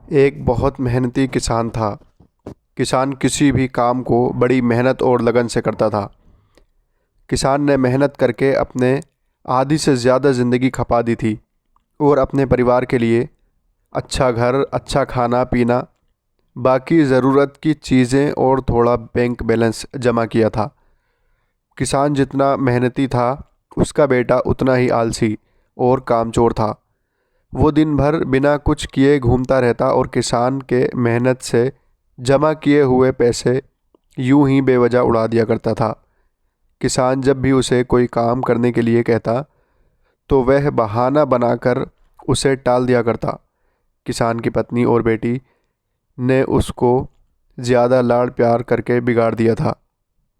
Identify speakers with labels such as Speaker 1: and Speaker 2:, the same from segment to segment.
Speaker 1: एक बहुत मेहनती किसान था। किसान किसी भी काम को बड़ी मेहनत और लगन से करता था। किसान ने मेहनत करके अपने आधी से ज़्यादा ज़िंदगी खपा दी थी और अपने परिवार के लिए अच्छा घर, अच्छा खाना पीना, बाकी ज़रूरत की चीज़ें और थोड़ा बैंक बैलेंस जमा किया था। किसान जितना मेहनती था, उसका बेटा उतना ही आलसी और कामचोर था। वो दिन भर बिना कुछ किए घूमता रहता और किसान के मेहनत से जमा किए हुए पैसे यूं ही बेवजह उड़ा दिया करता था। किसान जब भी उसे कोई काम करने के लिए कहता तो वह बहाना बनाकर उसे टाल दिया करता। किसान की पत्नी और बेटी ने उसको ज़्यादा लाड़ प्यार करके बिगाड़ दिया था।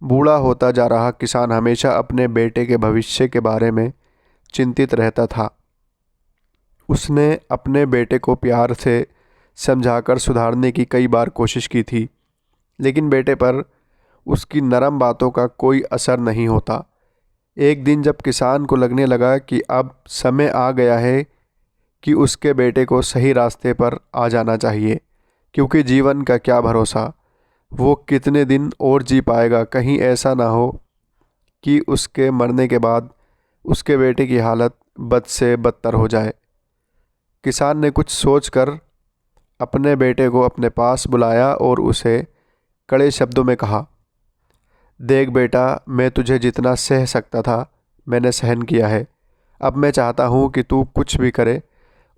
Speaker 1: बूढ़ा होता जा रहा किसान हमेशा अपने बेटे के भविष्य के बारे में चिंतित रहता था। उसने अपने बेटे को प्यार से समझाकर सुधारने की कई बार कोशिश की थी, लेकिन बेटे पर उसकी नरम बातों का कोई असर नहीं होता। एक दिन जब किसान को लगने लगा कि अब समय आ गया है कि उसके बेटे को सही रास्ते पर आ जाना चाहिए, क्योंकि जीवन का क्या भरोसा, वो कितने दिन और जी पाएगा। कहीं ऐसा ना हो कि उसके मरने के बाद उसके बेटे की हालत बद से बदतर हो जाए। किसान ने कुछ सोचकर अपने बेटे को अपने पास बुलाया और उसे कड़े शब्दों में कहा, देख बेटा, मैं तुझे जितना सह सकता था मैंने सहन किया है। अब मैं चाहता हूँ कि तू कुछ भी करे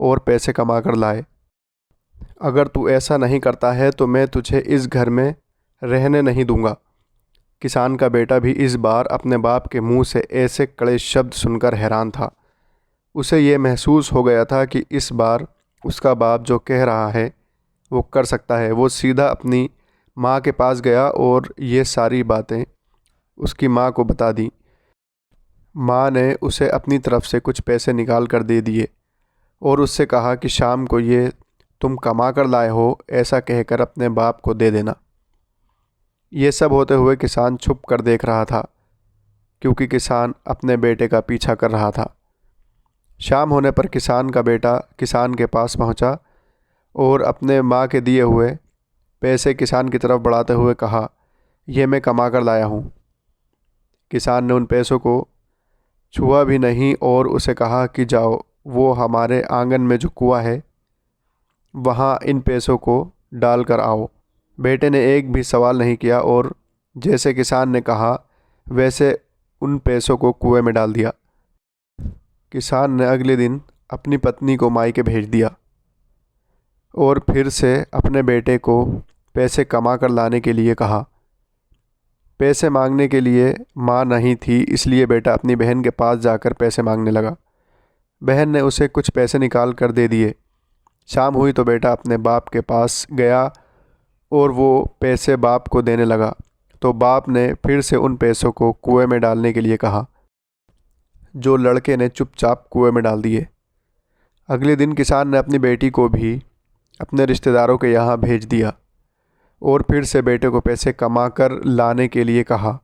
Speaker 1: और पैसे कमा कर लाए। अगर तू ऐसा नहीं करता है तो मैं तुझे इस घर में रहने नहीं दूंगा। किसान का बेटा भी इस बार अपने बाप के मुंह से ऐसे कड़े शब्द सुनकर हैरान था। उसे ये महसूस हो गया था कि इस बार उसका बाप जो कह रहा है वो कर सकता है। वो सीधा अपनी माँ के पास गया और ये सारी बातें उसकी माँ को बता दी। माँ ने उसे अपनी तरफ से कुछ पैसे निकाल कर दे दिए और उससे कहा कि शाम को ये तुम कमा कर लाए हो ऐसा कहकर अपने बाप को दे देना। ये सब होते हुए किसान छुप कर देख रहा था, क्योंकि किसान अपने बेटे का पीछा कर रहा था। शाम होने पर किसान का बेटा किसान के पास पहुंचा और अपने माँ के दिए हुए पैसे किसान की तरफ बढ़ाते हुए कहा, यह मैं कमा कर लाया हूँ। किसान ने उन पैसों को छुआ भी नहीं और उसे कहा कि जाओ, वो हमारे आंगन में जो कुआं है वहाँ इन पैसों को डाल कर आओ। बेटे ने एक भी सवाल नहीं किया और जैसे किसान ने कहा वैसे उन पैसों को कुएं में डाल दिया। किसान ने अगले दिन अपनी पत्नी को मायके भेज दिया और फिर से अपने बेटे को पैसे कमा कर लाने के लिए कहा। पैसे मांगने के लिए माँ नहीं थी, इसलिए बेटा अपनी बहन के पास जाकर पैसे मांगने लगा। बहन ने उसे कुछ पैसे निकाल कर दे दिए। शाम हुई तो बेटा अपने बाप के पास गया और वो पैसे बाप को देने लगा, तो बाप ने फिर से उन पैसों को कुएं में डालने के लिए कहा, जो लड़के ने चुपचाप कुएं में डाल दिए। अगले दिन किसान ने अपनी बेटी को भी अपने रिश्तेदारों के यहाँ भेज दिया और फिर से बेटे को पैसे कमा कर लाने के लिए कहा।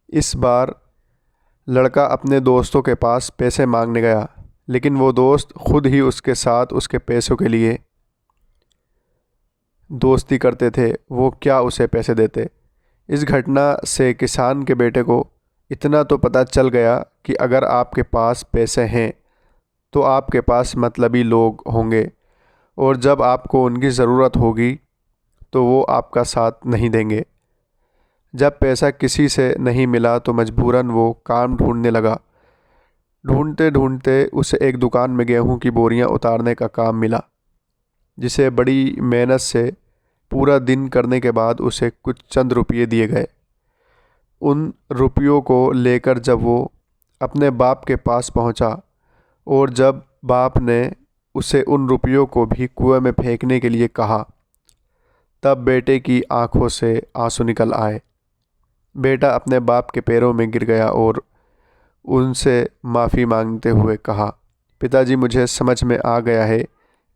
Speaker 1: इस बार लड़का अपने दोस्तों के पास पैसे मांगने गया, लेकिन वो दोस्त खुद ही उसके साथ उसके पैसों के लिए दोस्ती करते थे, वो क्या उसे पैसे देते। इस घटना से किसान के बेटे को इतना तो पता चल गया कि अगर आपके पास पैसे हैं तो आपके पास मतलबी लोग होंगे, और जब आपको उनकी ज़रूरत होगी तो वो आपका साथ नहीं देंगे। जब पैसा किसी से नहीं मिला तो मजबूरन वो काम ढूंढने लगा। ढूंढते ढूंढते उसे एक दुकान में गेहूं की बोरियां उतारने का काम मिला, जिसे बड़ी मेहनत से पूरा दिन करने के बाद उसे कुछ चंद रुपये दिए गए। उन रुपयों को लेकर जब वो अपने बाप के पास पहुंचा और जब बाप ने उसे उन रुपयों को भी कुएं में फेंकने के लिए कहा, तब बेटे की आंखों से आंसू निकल आए। बेटा अपने बाप के पैरों में गिर गया और उनसे माफ़ी मांगते हुए कहा, पिताजी, मुझे समझ में आ गया है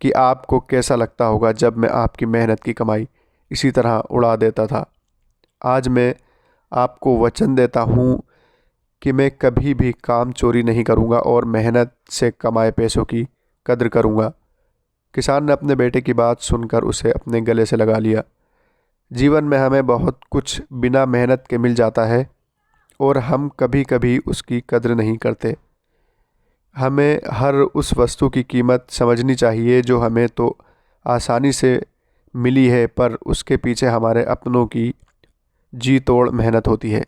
Speaker 1: कि आपको कैसा लगता होगा जब मैं आपकी मेहनत की कमाई इसी तरह उड़ा देता था। आज मैं आपको वचन देता हूँ कि मैं कभी भी काम चोरी नहीं करूँगा और मेहनत से कमाए पैसों की कद्र करूँगा। किसान ने अपने बेटे की बात सुनकर उसे अपने गले से लगा लिया। जीवन में हमें बहुत कुछ बिना मेहनत के मिल जाता है और हम कभी कभी उसकी कद्र नहीं करते। हमें हर उस वस्तु की कीमत समझनी चाहिए जो हमें तो आसानी से मिली है, पर उसके पीछे हमारे अपनों की जी तोड़ मेहनत होती है।